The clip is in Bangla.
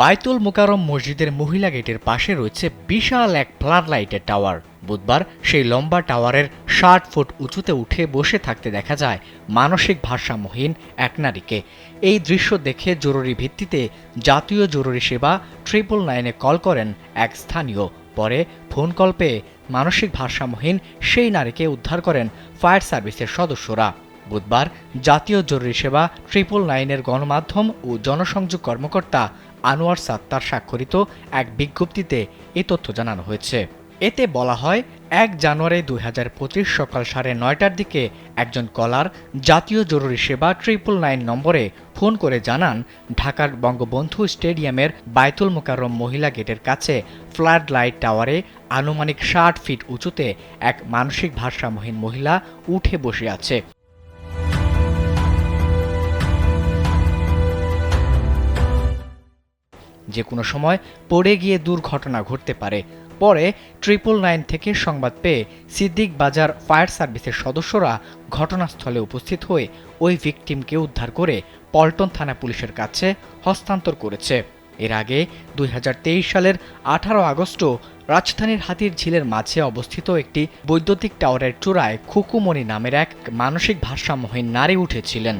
বায়তুল মোকাররম মসজিদের মহিলা গেটের পাশে রয়েছে বিশাল এক ফ্লাড লাইটের টাওয়ার। বুধবার সেই লম্বা টাওয়ারের ৬০ ফুট উঁচুতে উঠে বসে থাকতে দেখা যায় মানসিক ভারসাম্যহীন এক নারীকে। এই দৃশ্য দেখে জরুরি ভিত্তিতে জাতীয় জরুরি সেবা 999-এ কল করেন এক স্থানীয়। পরে ফোন কল পেয়ে মানসিক ভারসাম্যহীন সেই নারীকে উদ্ধার করেন ফায়ার সার্ভিসের সদস্যরা। বুধবার জাতীয় জরুরি সেবা 999-এর গণমাধ্যম ও জনসংযোগ কর্মকর্তা আনোয়ার সাত্তার স্বাক্ষরিত এক বিজ্ঞপ্তিতে এ তথ্য জানানো হয়েছে। এতে বলা হয়, ১ জানুয়ারি ২০২৫ সকাল ৯:৩০টার দিকে একজন কলার জাতীয় জরুরি সেবা 999 নম্বরে ফোন করে জানান, ঢাকার বঙ্গবন্ধু স্টেডিয়ামের বায়তুল মোকাররম মহিলা গেটের কাছে ফ্লাড লাইট টাওয়ারে আনুমানিক ৬০ ফিট উঁচুতে এক মানসিক ভারসাম্যহীন মহিলা উঠে বসে আছে। যে কোনো সময় পড়ে গিয়ে দুর্ঘটনা ঘটতে পারে। পরে 999 থেকে সংবাদ পেয়ে সিদ্দিক বাজার ফায়ার সার্ভিসের সদস্যরা ঘটনাস্থলে উপস্থিত হয়ে ওই ভিকটিমকে উদ্ধার করে পল্টন থানা পুলিশের কাছে হস্তান্তর করেছে। এর আগে ২০২৩ সালের ১৮ আগস্টও রাজধানীর হাতির ঝিলের মাঝে অবস্থিত একটি বৈদ্যুতিক টাওয়ারের চূড়ায় খুকুমণি নামের এক মানসিক ভারসাম্যহীন নারী উঠেছিলেন।